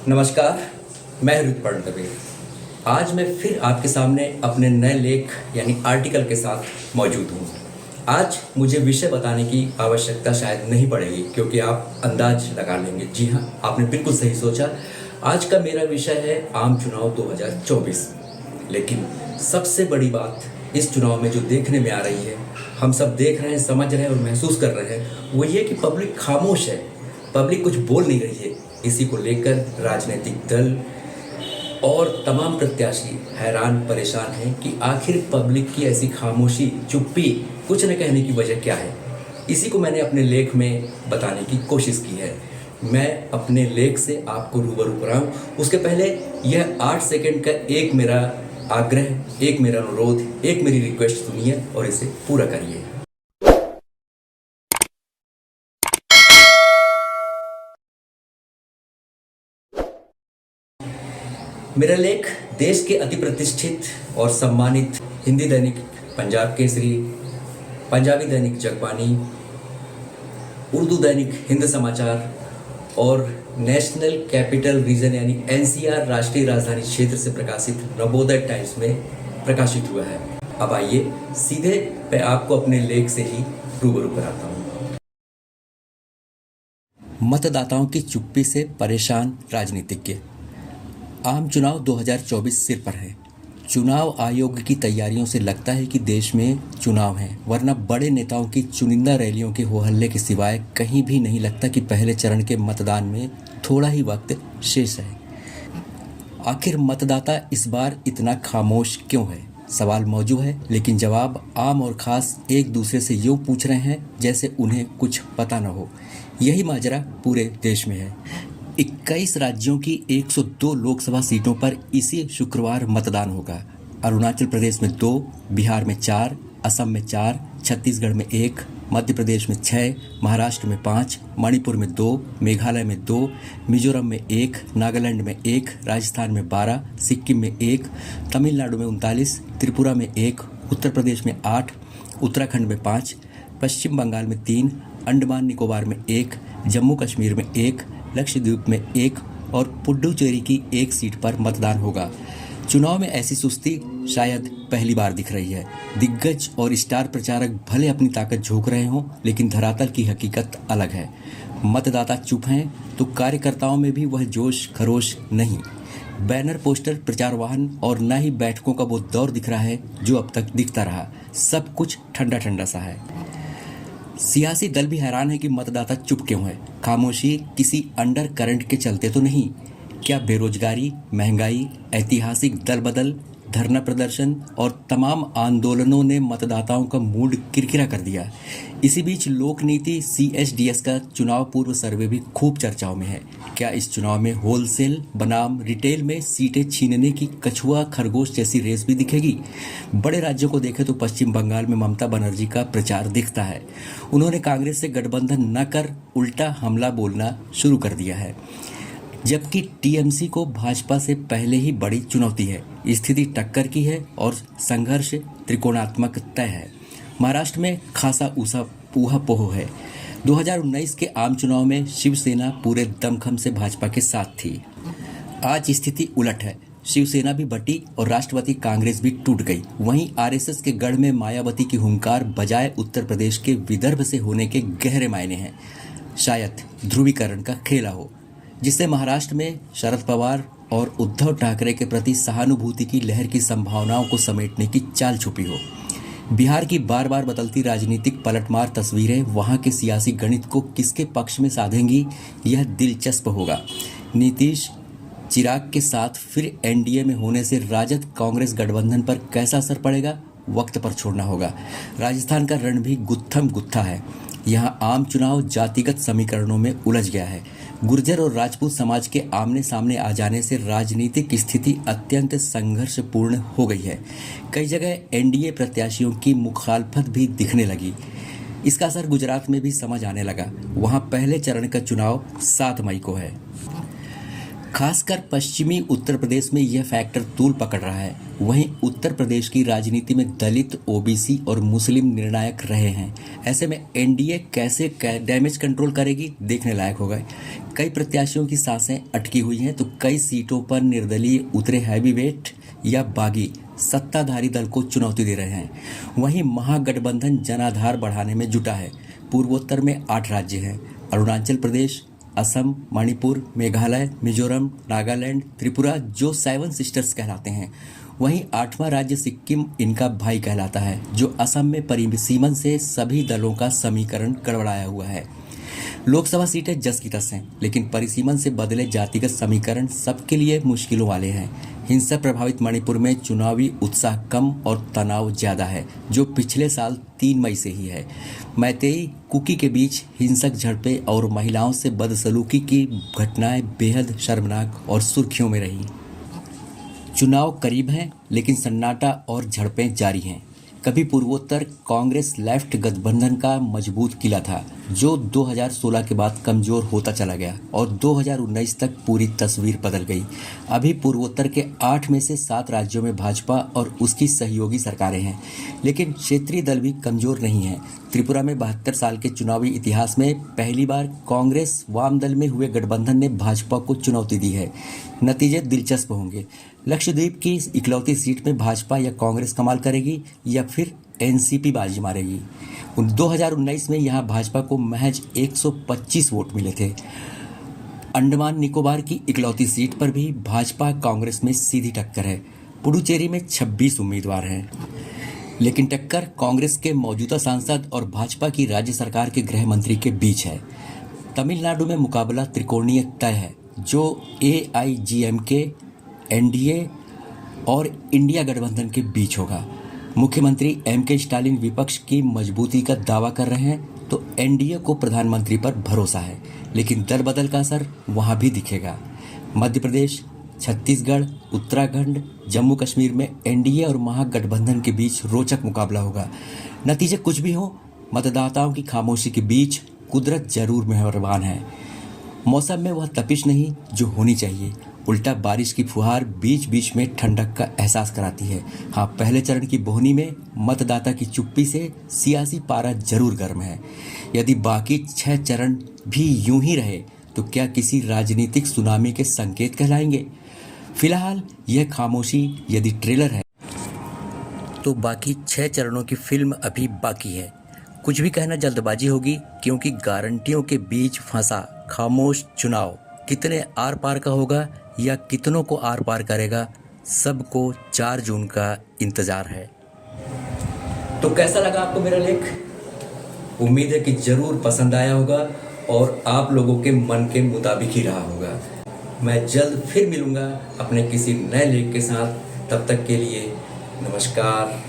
नमस्कार। मैं हृदय दबे। आज मैं फिर आपके सामने अपने नए लेख यानी आर्टिकल के साथ मौजूद हूँ। आज मुझे विषय बताने की आवश्यकता शायद नहीं पड़ेगी क्योंकि आप अंदाज लगा लेंगे। जी हाँ, आपने बिल्कुल सही सोचा। आज का मेरा विषय है आम चुनाव 2024। लेकिन सबसे बड़ी बात इस चुनाव में जो देखने में आ रही है, हम सब देख रहे हैं, समझ रहे हैं और महसूस कर रहे हैं, वो ये कि पब्लिक खामोश है। पब्लिक कुछ बोल नहीं रही है। इसी को लेकर राजनीतिक दल और तमाम प्रत्याशी हैरान परेशान हैं कि आखिर पब्लिक की ऐसी खामोशी, चुप्पी, कुछ न कहने की वजह क्या है। इसी को मैंने अपने लेख में बताने की कोशिश की है। मैं अपने लेख से आपको रूबरू कराऊं, उसके पहले यह 8 सेकंड का एक मेरा आग्रह, एक मेरा अनुरोध, एक मेरी रिक्वेस्ट सुनिए और इसे पूरा करिए। मेरा लेख देश के अति प्रतिष्ठित और सम्मानित हिंदी दैनिक पंजाब केसरी, पंजाबी दैनिक जगबानी, उर्दू दैनिक हिंद समाचार और नेशनल कैपिटल रीजन यानी एनसीआर राष्ट्रीय राजधानी क्षेत्र से प्रकाशित नवोदय टाइम्स में प्रकाशित हुआ है। अब आइए सीधे मैं आपको अपने लेख से ही रूबरू कराता हूँ। मतदाताओं की चुप्पी से परेशान राजनीतिज्ञ। आम चुनाव 2024 सिर पर है। चुनाव आयोग की तैयारियों से लगता है कि देश में चुनाव है, वरना बड़े नेताओं की चुनिंदा रैलियों के हो हल्ले के सिवाय कहीं भी नहीं लगता कि पहले चरण के मतदान में थोड़ा ही वक्त शेष है। आखिर मतदाता इस बार इतना खामोश क्यों है? सवाल मौजूद है, लेकिन जवाब आम और खास एक दूसरे से यूं पूछ रहे हैं जैसे उन्हें कुछ पता न हो। यही माजरा पूरे देश में है। 21 राज्यों की 102 लोकसभा सीटों पर इसी शुक्रवार मतदान होगा। अरुणाचल प्रदेश में 2, बिहार में 4, असम में 4, छत्तीसगढ़ में 1, मध्य प्रदेश में 6, महाराष्ट्र में 5, मणिपुर में 2, मेघालय में 2, मिजोरम में 1, नागालैंड में 1, राजस्थान में 12, सिक्किम में 1, तमिलनाडु में 39, त्रिपुरा में 1, उत्तर प्रदेश में 8, उत्तराखंड में 5, पश्चिम बंगाल में 3, अंडमान निकोबार में 1, जम्मू कश्मीर में 1, लक्षद्वीप में 1 और पुडुचेरी की 1 सीट पर मतदान होगा। चुनाव में ऐसी सुस्ती शायद पहली बार दिख रही है। दिग्गज और स्टार प्रचारक भले अपनी ताकत झोंक रहे हों, लेकिन धरातल की हकीकत अलग है। मतदाता चुप हैं तो कार्यकर्ताओं में भी वह जोश खरोश नहीं। बैनर, पोस्टर, प्रचार वाहन और न ही बैठकों का वो दौर दिख रहा है जो अब तक दिखता रहा। सब कुछ ठंडा ठंडा सा है। सियासी दल भी हैरान है कि मतदाता चुप क्यों है। खामोशी किसी अंडर करंट के चलते तो नहीं। क्या बेरोजगारी, महंगाई, ऐतिहासिक दल बदल, धरना प्रदर्शन और तमाम आंदोलनों ने मतदाताओं का मूड किरकिरा कर दिया? इसी बीच लोक नीति CSDS का चुनाव पूर्व सर्वे भी खूब चर्चाओं में है। क्या इस चुनाव में होलसेल बनाम रिटेल में सीटें छीनने की कछुआ खरगोश जैसी रेस भी दिखेगी? बड़े राज्यों को देखें तो पश्चिम बंगाल में ममता बनर्जी का प्रचार दिखता है। उन्होंने कांग्रेस से गठबंधन न कर उल्टा हमला बोलना शुरू कर दिया है, जबकि TMC को भाजपा से पहले ही बड़ी चुनौती है। स्थिति टक्कर की है और संघर्ष त्रिकोणात्मक तय है। महाराष्ट्र में खासा ऊहापोह है। 2019 के आम चुनाव में शिवसेना पूरे दमखम से भाजपा के साथ थी। आज स्थिति उलट है। शिवसेना भी बटी और राष्ट्रवादी कांग्रेस भी टूट गई। वहीं RSS के गढ़ में मायावती की हुंकार बजाय उत्तर प्रदेश के विदर्भ से होने के गहरे मायने हैं। शायद ध्रुवीकरण का खेला हो, जिससे महाराष्ट्र में शरद पवार और उद्धव ठाकरे के प्रति सहानुभूति की लहर की संभावनाओं को समेटने की चाल छुपी हो। बिहार की बार बार बदलती राजनीतिक पलटमार तस्वीरें वहां के सियासी गणित को किसके पक्ष में साधेंगी, यह दिलचस्प होगा। नीतीश चिराग के साथ फिर NDA में होने से राजद कांग्रेस गठबंधन पर कैसा असर पड़ेगा, वक्त पर छोड़ना होगा। राजस्थान का रण भी गुत्थम गुत्था है। यहाँ आम चुनाव जातिगत समीकरणों में उलझ गया है। गुर्जर और राजपूत समाज के आमने सामने आ जाने से राजनीतिक स्थिति अत्यंत संघर्षपूर्ण हो गई है। कई जगह NDA प्रत्याशियों की मुखालफत भी दिखने लगी। इसका असर गुजरात में भी समझ आने लगा। वहां पहले चरण का चुनाव 7 मई को है। खासकर पश्चिमी उत्तर प्रदेश में यह फैक्टर तूल पकड़ रहा है। वहीं उत्तर प्रदेश की राजनीति में दलित, ओबीसी और मुस्लिम निर्णायक रहे हैं। ऐसे में एनडीए कैसे डैमेज कंट्रोल करेगी, देखने लायक होगा। कई प्रत्याशियों की सांसें अटकी हुई हैं, तो कई सीटों पर निर्दलीय उतरे हैवीवेट या बागी सत्ताधारी दल को चुनौती दे रहे हैं। वहीं महागठबंधन जनाधार बढ़ाने में जुटा है। पूर्वोत्तर में 8 राज्य हैं: अरुणाचल प्रदेश, असम, मणिपुर, मेघालय, मिजोरम, नागालैंड, त्रिपुरा, जो 7 सिस्टर्स कहलाते हैं। वहीं 8वां राज्य सिक्किम इनका भाई कहलाता है, जो असम में परिसीमन से सभी दलों का समीकरण गड़बड़ाया हुआ है। लोकसभा सीटें जस की तस हैं, लेकिन परिसीमन से बदले जातिगत समीकरण सबके लिए मुश्किलों वाले हैं। हिंसा प्रभावित मणिपुर में चुनावी उत्साह कम और तनाव ज्यादा है, जो पिछले साल 3 मई से ही है। मैतेई कुकी के बीच हिंसक झड़पें और महिलाओं से बदसलूकी की घटनाएं बेहद शर्मनाक और सुर्खियों में रही। चुनाव करीब हैं, लेकिन सन्नाटा और झड़पें जारी हैं। कभी पूर्वोत्तर कांग्रेस लेफ्ट गठबंधन का मजबूत किला था, जो 2016 के बाद कमजोर होता चला गया और 2019 तक पूरी तस्वीर बदल गई। अभी पूर्वोत्तर के 8 में से 7 राज्यों में भाजपा और उसकी सहयोगी सरकारें हैं, लेकिन क्षेत्रीय दल भी कमजोर नहीं हैं। त्रिपुरा में 72 साल के चुनावी इतिहास में पहली बार कांग्रेस वाम दल में हुए गठबंधन ने भाजपा को चुनौती दी है। नतीजे दिलचस्प होंगे। लक्षद्वीप की इकलौती सीट में भाजपा या कांग्रेस कमाल करेगी या फिर एनसीपी बाजी मारेगी। 2019 में यहां भाजपा को महज 125 वोट मिले थे। अंडमान निकोबार की इकलौती सीट पर भी भाजपा कांग्रेस में सीधी टक्कर है। पुडुचेरी में 26 उम्मीदवार हैं, लेकिन टक्कर कांग्रेस के मौजूदा सांसद और भाजपा की राज्य सरकार के गृह मंत्री के बीच है। तमिलनाडु में मुकाबला त्रिकोणीय तय है, जो एआईजीएमके, एनडीए और इंडिया गठबंधन के बीच होगा। मुख्यमंत्री एमके स्टालिन विपक्ष की मजबूती का दावा कर रहे हैं, तो एनडीए को प्रधानमंत्री पर भरोसा है, लेकिन दल बदल का असर वहां भी दिखेगा। मध्य प्रदेश, छत्तीसगढ़, उत्तराखंड, जम्मू कश्मीर में एनडीए और महागठबंधन के बीच रोचक मुकाबला होगा। नतीजे कुछ भी हो, मतदाताओं की खामोशी के बीच कुदरत जरूर मेहरबान है। मौसम में वह तपिश नहीं जो होनी चाहिए, उल्टा बारिश की फुहार बीच बीच में ठंडक का एहसास कराती है। हाँ, पहले चरण की बोहनी में मतदाता की चुप्पी से सियासी पारा जरूर गर्म है। यदि बाकी 6 चरण भी यूं ही रहे, तो क्या किसी राजनीतिक सुनामी के संकेत कहलाएंगे? फिलहाल यह खामोशी यदि ट्रेलर है, तो बाकी 6 चरणों की फिल्म अभी बाकी है। कुछ भी कहना जल्दबाजी होगी, क्योंकि गारंटियों के बीच फंसा खामोश चुनाव कितने आर पार का होगा या कितनों को आर पार करेगा, सबको 4 जून का इंतजार है। तो कैसा लगा आपको मेरा लेख? उम्मीद है कि जरूर पसंद आया होगा और आप लोगों के मन के मुताबिक ही रहा होगा। मैं जल्द फिर मिलूंगा अपने किसी नए लेख के साथ। तब तक के लिए नमस्कार।